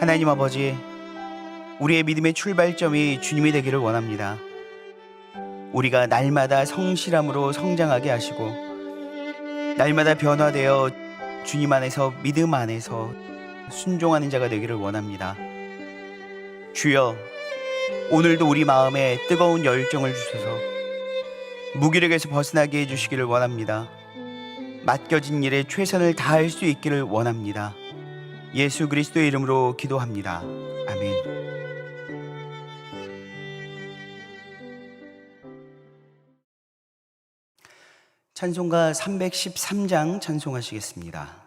하나님 아버지, 우리의 믿음의 출발점이 주님이 되기를 원합니다. 우리가 날마다 성실함으로 성장하게 하시고 날마다 변화되어 주님 안에서 믿음 안에서 순종하는 자가 되기를 원합니다. 주여, 오늘도 우리 마음에 뜨거운 열정을 주셔서 무기력에서 벗어나게 해주시기를 원합니다. 맡겨진 일에 최선을 다할 수 있기를 원합니다. 예수 그리스도의 이름으로 기도합니다. 아멘. 찬송가 313장 찬송하시겠습니다.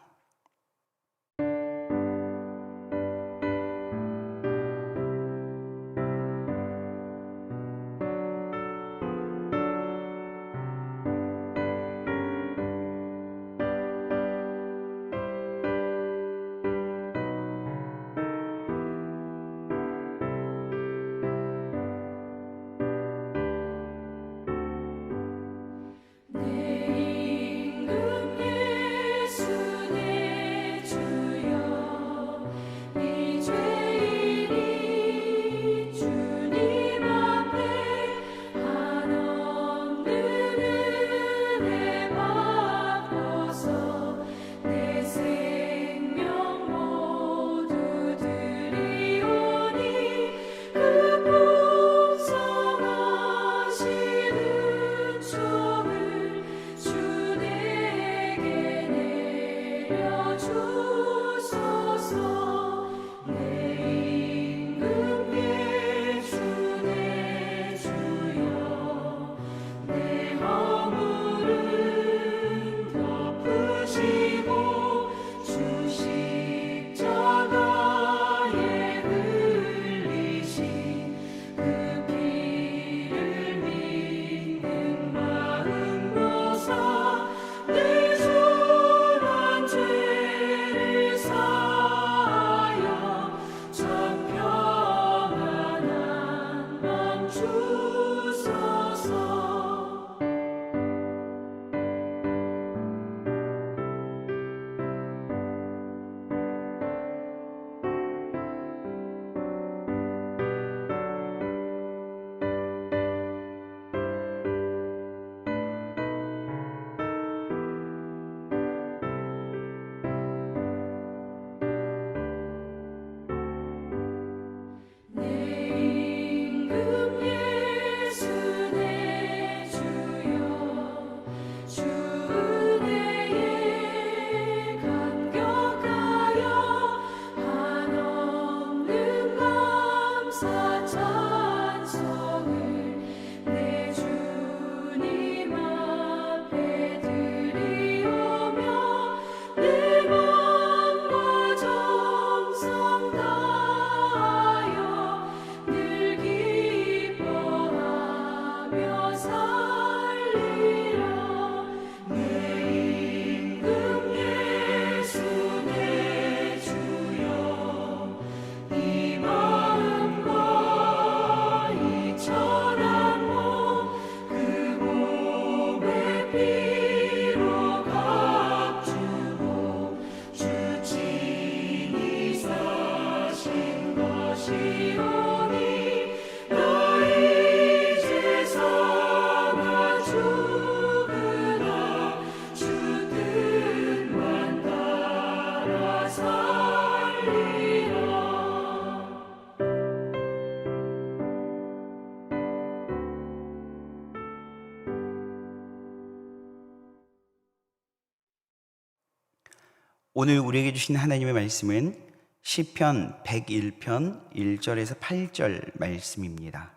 오늘 우리에게 주신 하나님의 말씀은 시편 101편 1절에서 8절 말씀입니다.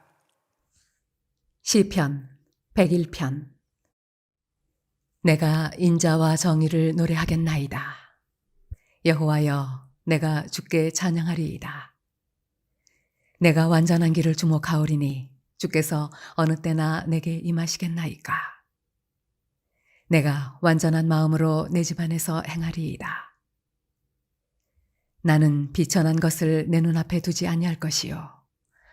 시편 101편. 내가 인자와 정의를 노래하겠나이다. 여호와여, 내가 주께 찬양하리이다. 내가 완전한 길을 주목하오리니 주께서 어느 때나 내게 임하시겠나이까. 내가 완전한 마음으로 내 집안에서 행하리이다. 나는 비천한 것을 내 눈앞에 두지 아니할 것이요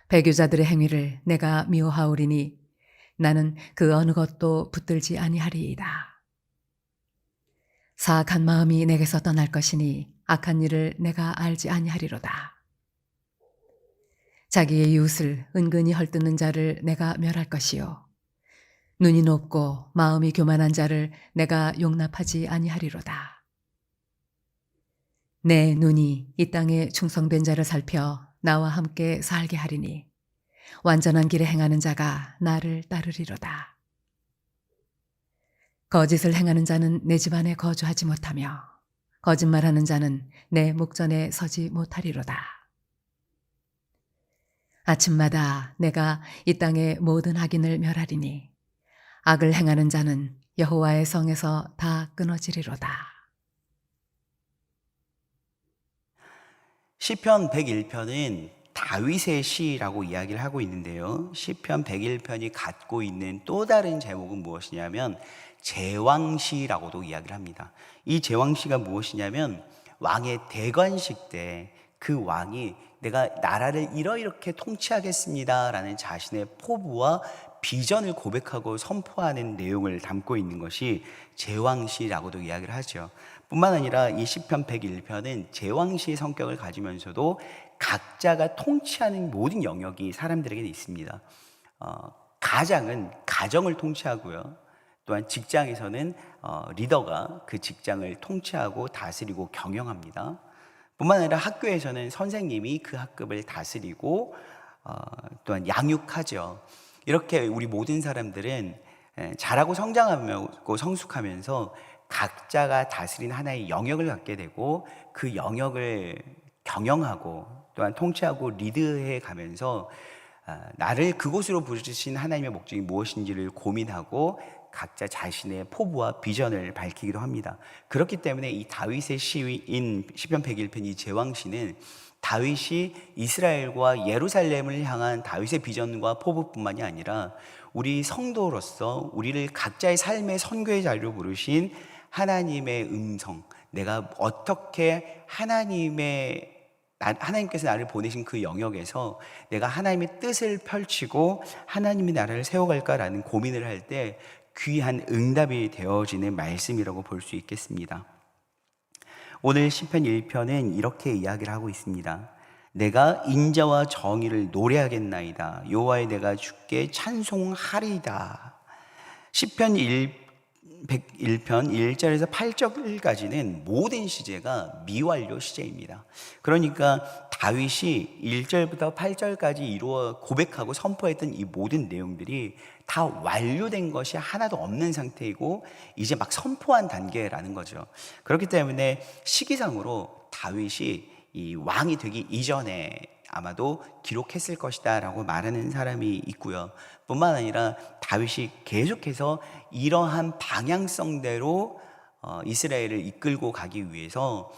배교자들의 행위를 내가 미워하오리니 나는 그 어느 것도 붙들지 아니하리이다. 사악한 마음이 내게서 떠날 것이니 악한 일을 내가 알지 아니하리로다. 자기의 이웃을 은근히 헐뜯는 자를 내가 멸할 것이요 눈이 높고 마음이 교만한 자를 내가 용납하지 아니하리로다. 내 눈이 이 땅에 충성된 자를 살펴 나와 함께 살게 하리니 완전한 길에 행하는 자가 나를 따르리로다. 거짓을 행하는 자는 내 집안에 거주하지 못하며 거짓말하는 자는 내 목전에 서지 못하리로다. 아침마다 내가 이 땅의 모든 악인을 멸하리니 악을 행하는 자는 여호와의 성에서 다 끊어지리로다. 시편 101편은 다윗의 시라고 이야기를 하고 있는데요. 시편 101편이 갖고 있는 또 다른 제목은 무엇이냐면 제왕시라고도 이야기를 합니다. 이 제왕시가 무엇이냐면 왕의 대관식 때 그 왕이 내가 나라를 이렇게 통치하겠습니다 라는 자신의 포부와 비전을 고백하고 선포하는 내용을 담고 있는 것이 제왕시라고도 이야기를 하죠. 뿐만 아니라 이 시편 101편은 제왕시의 성격을 가지면서도 각자가 통치하는 모든 영역이 사람들에게 있습니다. 가장은 가정을 통치하고요. 또한 직장에서는 리더가 그 직장을 통치하고 다스리고 경영합니다. 뿐만 아니라 학교에서는 선생님이 그 학급을 다스리고 또한 양육하죠. 이렇게 우리 모든 사람들은 자라고 성장하고 성숙하면서 각자가 다스린 하나의 영역을 갖게 되고 그 영역을 경영하고 또한 통치하고 리드해 가면서 나를 그곳으로 부르신 하나님의 목적이 무엇인지를 고민하고 각자 자신의 포부와 비전을 밝히기도 합니다. 그렇기 때문에 이 다윗의 시인 시편 101편 이 제왕시는 다윗이 이스라엘과 예루살렘을 향한 다윗의 비전과 포부뿐만이 아니라 우리 성도로서 우리를 각자의 삶의 선교의 자리로 부르신 하나님의 음성, 내가 어떻게 하나님께서 나를 보내신 그 영역에서 내가 하나님의 뜻을 펼치고 하나님의 나라를 세워갈까라는 고민을 할 때 귀한 응답이 되어지는 말씀이라고 볼 수 있겠습니다. 오늘 시편 1편은 이렇게 이야기를 하고 있습니다. 내가 인자와 정의를 노래하겠나이다. 여호와의 내가 주께 찬송하리이다. 시편 101편 1절에서 8절까지는 모든 시제가 미완료 시제입니다. 그러니까 다윗이 1절부터 8절까지 이루어 고백하고 선포했던 이 모든 내용들이 다 완료된 것이 하나도 없는 상태이고 이제 막 선포한 단계라는 거죠. 그렇기 때문에 시기상으로 다윗이 이 왕이 되기 이전에 아마도 기록했을 것이다 라고 말하는 사람이 있고요. 뿐만 아니라 다윗이 계속해서 이러한 방향성대로 이스라엘을 이끌고 가기 위해서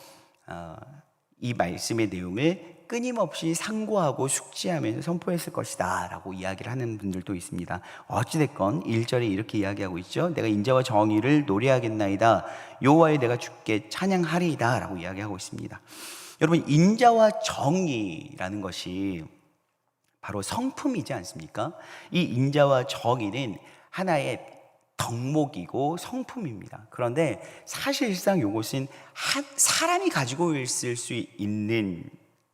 이 말씀의 내용을 끊임없이 상고하고 숙지하면서 선포했을 것이다 라고 이야기를 하는 분들도 있습니다. 어찌됐건 1절에 이렇게 이야기하고 있죠. 내가 인자와 정의를 노래하겠나이다. 여호와의 내가 주께 찬양하리이다 라고 이야기하고 있습니다. 여러분, 인자와 정의라는 것이 바로 성품이지 않습니까? 이 인자와 정의는 하나의 덕목이고 성품입니다. 그런데 사실상 이것은 사람이 가지고 있을 수 있는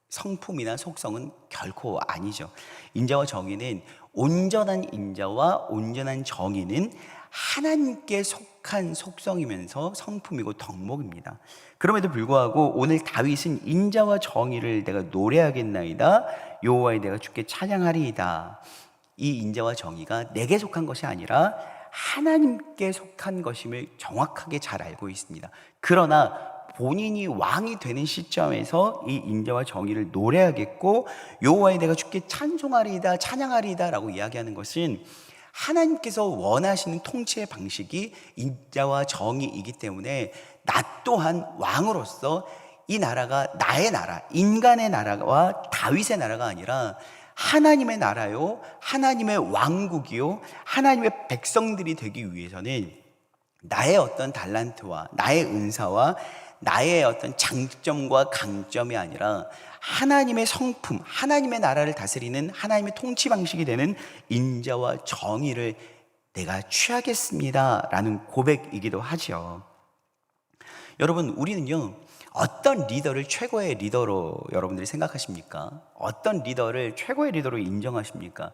성품이나 속성은 결코 아니죠. 인자와 정의는 온전한 인자와 온전한 정의는 하나님께 속한 속성이면서 성품이고 덕목입니다. 그럼에도 불구하고 오늘 다윗은 인자와 정의를 내가 노래하겠나이다. 여호와의 내가 주께 찬양하리이다. 이 인자와 정의가 내게 속한 것이 아니라 하나님께 속한 것임을 정확하게 잘 알고 있습니다. 그러나 본인이 왕이 되는 시점에서 이 인자와 정의를 노래하겠고 여호와의 내가 주께 찬송하리이다 찬양하리이다 라고 이야기하는 것은 하나님께서 원하시는 통치의 방식이 인자와 정의이기 때문에 나 또한 왕으로서 이 나라가 나의 나라, 인간의 나라와 다윗의 나라가 아니라 하나님의 나라요, 하나님의 왕국이요, 하나님의 백성들이 되기 위해서는 나의 어떤 달란트와 나의 은사와 나의 어떤 장점과 강점이 아니라 하나님의 성품, 하나님의 나라를 다스리는 하나님의 통치 방식이 되는 인자와 정의를 내가 취하겠습니다 라는 고백이기도 하죠. 여러분, 우리는요 어떤 리더를 최고의 리더로 여러분들이 생각하십니까? 어떤 리더를 최고의 리더로 인정하십니까?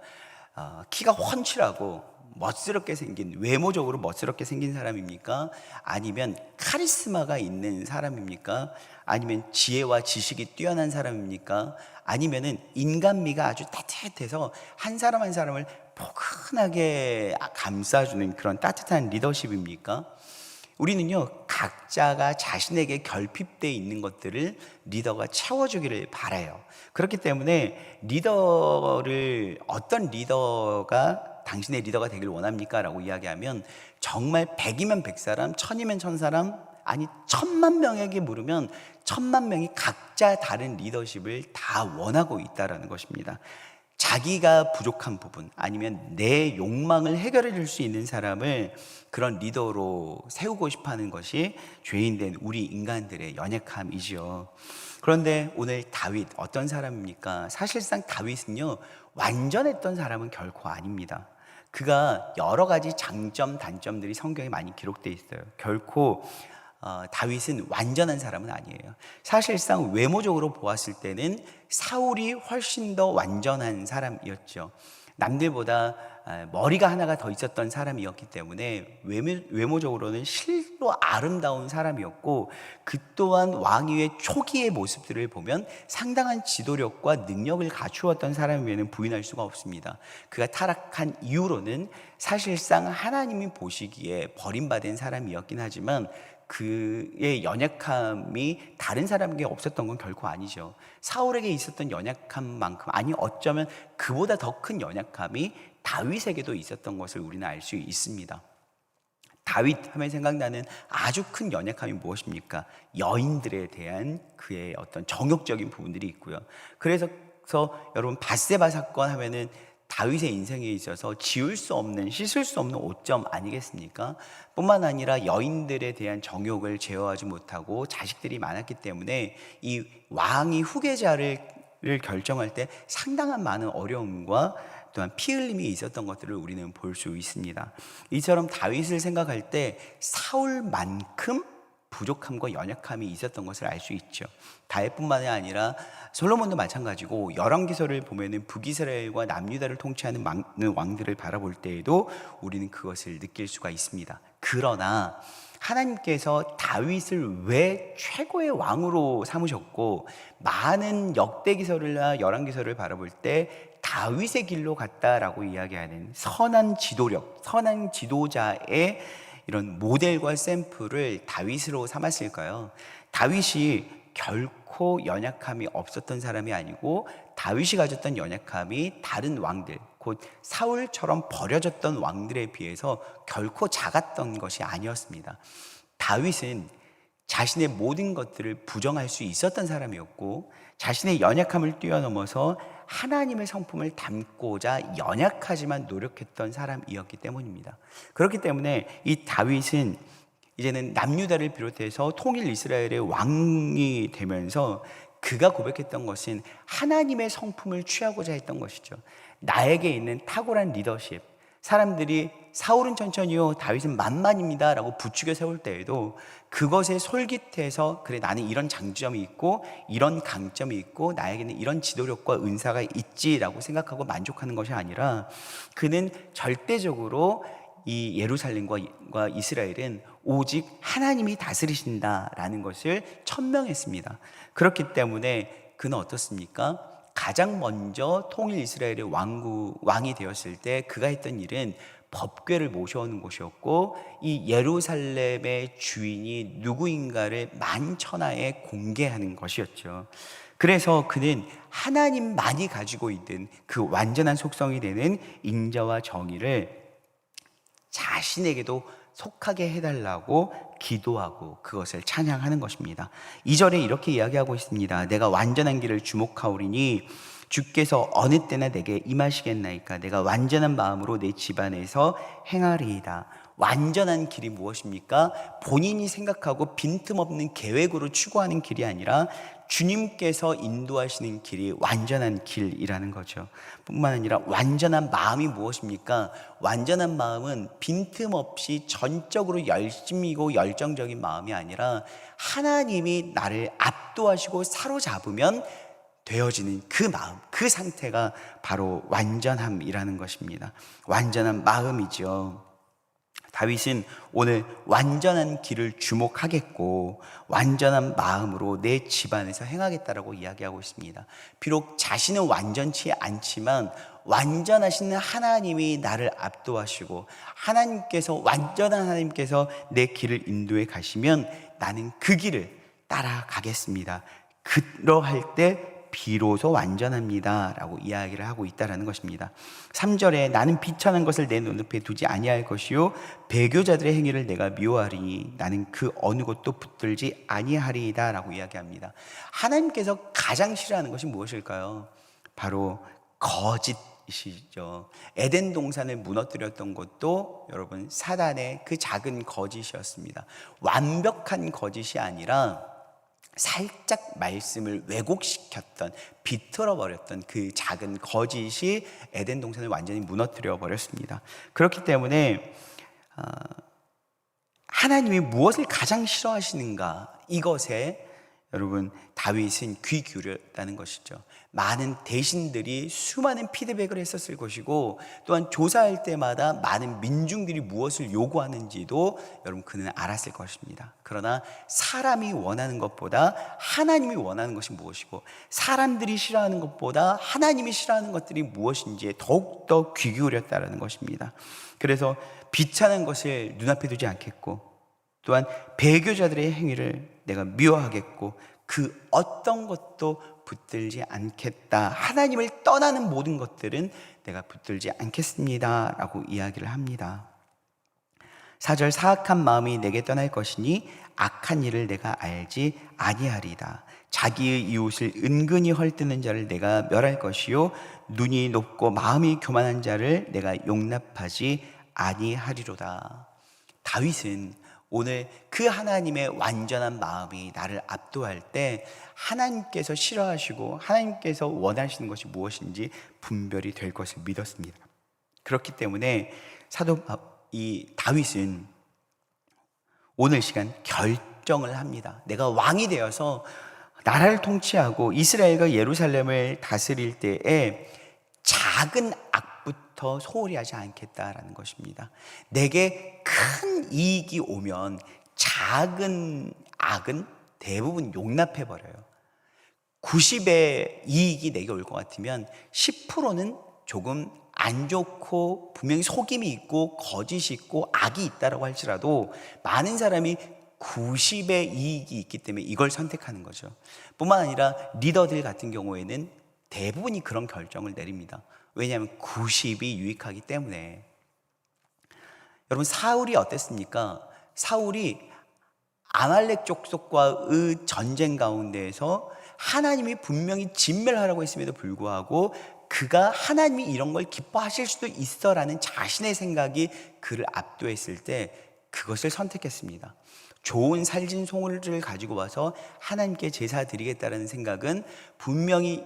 키가 훤칠하고 멋스럽게 생긴, 외모적으로 멋스럽게 생긴 사람입니까? 아니면 카리스마가 있는 사람입니까? 아니면 지혜와 지식이 뛰어난 사람입니까? 아니면은 인간미가 아주 따뜻해서 한 사람 한 사람을 포근하게 감싸주는 그런 따뜻한 리더십입니까? 우리는요, 각자가 자신에게 결핍되어 있는 것들을 리더가 채워주기를 바라요. 그렇기 때문에 어떤 리더가 당신의 리더가 되길 원합니까? 라고 이야기하면 정말 100이면 100사람, 1000이면 1000사람, 아니 1000만 명에게 물으면 1000만 명이 각자 다른 리더십을 다 원하고 있다는 것입니다. 자기가 부족한 부분 아니면 내 욕망을 해결해 줄 수 있는 사람을 그런 리더로 세우고 싶어 하는 것이 죄인된 우리 인간들의 연약함이지요. 그런데 오늘 다윗 어떤 사람입니까? 사실상 다윗은요, 완전했던 사람은 결코 아닙니다. 그가 여러 가지 장점, 단점들이 성경에 많이 기록되어 있어요. 결코 다윗은 완전한 사람은 아니에요. 사실상 외모적으로 보았을 때는 사울이 훨씬 더 완전한 사람이었죠. 남들보다 머리가 하나가 더 있었던 사람이었기 때문에 외모적으로는 실로 아름다운 사람이었고, 그 또한 왕위의 초기의 모습들을 보면 상당한 지도력과 능력을 갖추었던 사람이면 부인할 수가 없습니다. 그가 타락한 이후로는 사실상 하나님이 보시기에 버림받은 사람이었긴 하지만 그의 연약함이 다른 사람에게 없었던 건 결코 아니죠. 사울에게 있었던 연약함만큼, 아니 어쩌면 그보다 더 큰 연약함이 다윗에게도 있었던 것을 우리는 알 수 있습니다. 다윗 하면 생각나는 아주 큰 연약함이 무엇입니까? 여인들에 대한 그의 어떤 정욕적인 부분들이 있고요. 그래서 여러분 밧세바 사건 하면은 다윗의 인생에 있어서 지울 수 없는, 씻을 수 없는 오점 아니겠습니까? 뿐만 아니라 여인들에 대한 정욕을 제어하지 못하고 자식들이 많았기 때문에 이 왕이 후계자를 결정할 때 상당한 많은 어려움과 또한 피 흘림이 있었던 것들을 우리는 볼 수 있습니다. 이처럼 다윗을 생각할 때 사울만큼 부족함과 연약함이 있었던 것을 알 수 있죠. 다윗뿐만이 아니라 솔로몬도 마찬가지고, 열왕기서를 보면은 북이스라엘과 남유다를 통치하는 많은 왕들을 바라볼 때에도 우리는 그것을 느낄 수가 있습니다. 그러나 하나님께서 다윗을 왜 최고의 왕으로 삼으셨고, 많은 역대기서나 열왕기서를 바라볼 때 다윗의 길로 갔다라고 이야기하는 선한 지도력, 선한 지도자의 이런 모델과 샘플을 다윗으로 삼았을까요? 다윗이 결코 연약함이 없었던 사람이 아니고, 다윗이 가졌던 연약함이 다른 왕들, 곧 사울처럼 버려졌던 왕들에 비해서 결코 작았던 것이 아니었습니다. 다윗은 자신의 모든 것들을 부정할 수 있었던 사람이었고, 자신의 연약함을 뛰어넘어서 하나님의 성품을 담고자 연약하지만 노력했던 사람이었기 때문입니다. 그렇기 때문에 이 다윗은 이제는 남유다를 비롯해서 통일 이스라엘의 왕이 되면서 그가 고백했던 것은 하나님의 성품을 취하고자 했던 것이죠. 나에게 있는 탁월한 리더십, 사람들이 사울은 천천히요, 다윗은 만만입니다 라고 부추겨 세울 때에도 그것에 솔깃해서, 그래 나는 이런 장점이 있고 이런 강점이 있고 나에게는 이런 지도력과 은사가 있지라고 생각하고 만족하는 것이 아니라, 그는 절대적으로 이 예루살렘과 이스라엘은 오직 하나님이 다스리신다라는 것을 천명했습니다. 그렇기 때문에 그는 어떻습니까? 가장 먼저 통일 이스라엘의 왕이 되었을 때 그가 했던 일은 법궤를 모셔오는 것이었고, 이 예루살렘의 주인이 누구인가를 만천하에 공개하는 것이었죠. 그래서 그는 하나님만이 가지고 있는 그 완전한 속성이 되는 인자와 정의를 자신에게도 속하게 해달라고 기도하고 그것을 찬양하는 것입니다. 2절에 이렇게 이야기하고 있습니다. 내가 완전한 길을 주목하오리니 주께서 어느 때나 내게 임하시겠나이까. 내가 완전한 마음으로 내 집안에서 행하리이다. 완전한 길이 무엇입니까? 본인이 생각하고 빈틈없는 계획으로 추구하는 길이 아니라 주님께서 인도하시는 길이 완전한 길이라는 거죠. 뿐만 아니라 완전한 마음이 무엇입니까? 완전한 마음은 빈틈없이 전적으로 열심이고 열정적인 마음이 아니라 하나님이 나를 압도하시고 사로잡으면 되어지는 그 마음, 그 상태가 바로 완전함이라는 것입니다. 완전한 마음이죠. 다윗은 오늘 완전한 길을 주목하겠고 완전한 마음으로 내 집안에서 행하겠다라고 이야기하고 있습니다. 비록 자신은 완전치 않지만 완전하신 하나님이 나를 압도하시고 완전한 하나님께서 내 길을 인도해 가시면 나는 그 길을 따라가겠습니다. 그러할 때 비로소 완전합니다 라고 이야기를 하고 있다는 것입니다. 3절에 나는 비천한 것을 내 눈앞에 두지 아니할 것이요 배교자들의 행위를 내가 미워하리니 나는 그 어느 것도 붙들지 아니하리이다 라고 이야기합니다. 하나님께서 가장 싫어하는 것이 무엇일까요? 바로 거짓이시죠. 에덴 동산을 무너뜨렸던 것도 여러분 사단의 그 작은 거짓이었습니다. 완벽한 거짓이 아니라 살짝 말씀을 왜곡시켰던, 비틀어 버렸던 그 작은 거짓이 에덴 동산을 완전히 무너뜨려 버렸습니다. 그렇기 때문에 하나님이 무엇을 가장 싫어하시는가, 이것에 여러분 다윗은 귀 기울였다는 것이죠. 많은 대신들이 수많은 피드백을 했었을 것이고 또한 조사할 때마다 많은 민중들이 무엇을 요구하는지도 여러분 그는 알았을 것입니다. 그러나 사람이 원하는 것보다 하나님이 원하는 것이 무엇이고 사람들이 싫어하는 것보다 하나님이 싫어하는 것들이 무엇인지에 더욱더 귀 기울였다는 것입니다. 그래서 비천한 것을 눈앞에 두지 않겠고 또한 배교자들의 행위를 내가 미워하겠고 그 어떤 것도 붙들지 않겠다. 하나님을 떠나는 모든 것들은 내가 붙들지 않겠습니다 라고 이야기를 합니다. 4절 사악한 마음이 내게 떠날 것이니 악한 일을 내가 알지 아니하리다. 자기의 이웃을 은근히 헐뜯는 자를 내가 멸할 것이요 눈이 높고 마음이 교만한 자를 내가 용납하지 아니하리로다. 다윗은 오늘 그 하나님의 완전한 마음이 나를 압도할 때 하나님께서 싫어하시고 하나님께서 원하시는 것이 무엇인지 분별이 될 것을 믿었습니다. 그렇기 때문에 이 다윗은 오늘 시간 결정을 합니다. 내가 왕이 되어서 나라를 통치하고 이스라엘과 예루살렘을 다스릴 때에 작은 악부터 소홀히 하지 않겠다라는 것입니다. 내게 큰 이익이 오면 작은 악은 대부분 용납해버려요. 90의 이익이 내게 올 것 같으면 10%는 조금 안 좋고 분명히 속임이 있고 거짓이 있고 악이 있다라고 할지라도 많은 사람이 90의 이익이 있기 때문에 이걸 선택하는 거죠. 뿐만 아니라 리더들 같은 경우에는 대부분이 그런 결정을 내립니다. 왜냐하면 90이 유익하기 때문에. 여러분 사울이 어땠습니까? 사울이 아말렉 족속과의 전쟁 가운데에서 하나님이 분명히 진멸하라고 했음에도 불구하고 그가 하나님이 이런 걸 기뻐하실 수도 있어라는 자신의 생각이 그를 압도했을 때 그것을 선택했습니다. 좋은 살진 송을 가지고 와서 하나님께 제사 드리겠다는 생각은 분명히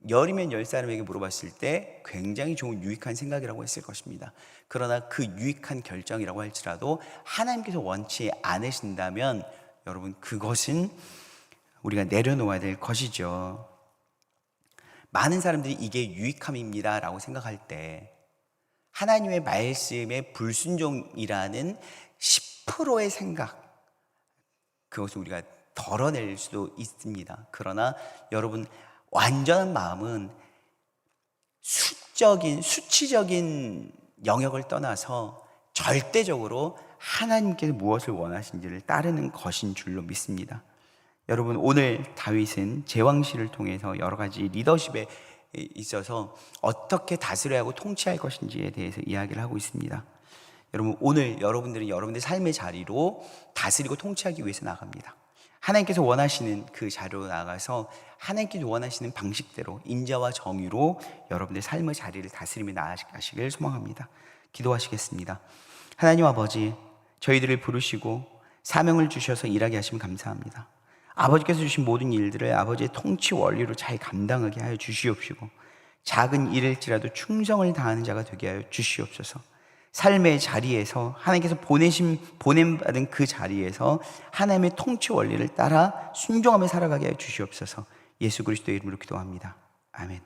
10이면 10사람에게 물어봤을 때 굉장히 좋은 유익한 생각이라고 했을 것입니다. 그러나 그 유익한 결정이라고 할지라도 하나님께서 원치 않으신다면 여러분 그것은 우리가 내려놓아야 될 것이죠. 많은 사람들이 이게 유익함입니다 라고 생각할 때 하나님의 말씀에 불순종이라는 10%의 생각, 그것을 우리가 덜어낼 수도 있습니다. 그러나 여러분 완전한 마음은 수치적인 영역을 떠나서 절대적으로 하나님께서 무엇을 원하신지를 따르는 것인 줄로 믿습니다. 여러분 오늘 다윗은 제왕시를 통해서 여러 가지 리더십에 있어서 어떻게 다스려야 하고 통치할 것인지에 대해서 이야기를 하고 있습니다. 여러분 오늘 여러분들은 여러분의 삶의 자리로 다스리고 통치하기 위해서 나갑니다. 하나님께서 원하시는 그 자리로 나아가서 하나님께서 원하시는 방식대로 인자와 정의로 여러분의 삶의 자리를 다스리며 나아가시길 소망합니다. 기도하시겠습니다. 하나님 아버지, 저희들을 부르시고 사명을 주셔서 일하게 하시면 감사합니다. 아버지께서 주신 모든 일들을 아버지의 통치 원리로 잘 감당하게 하여 주시옵시고, 작은 일일지라도 충성을 다하는 자가 되게 하여 주시옵소서. 삶의 자리에서 하나님께서 보냄받은 그 자리에서 하나님의 통치 원리를 따라 순종하며 살아가게 하여 주시옵소서. 예수 그리스도의 이름으로 기도합니다. 아멘.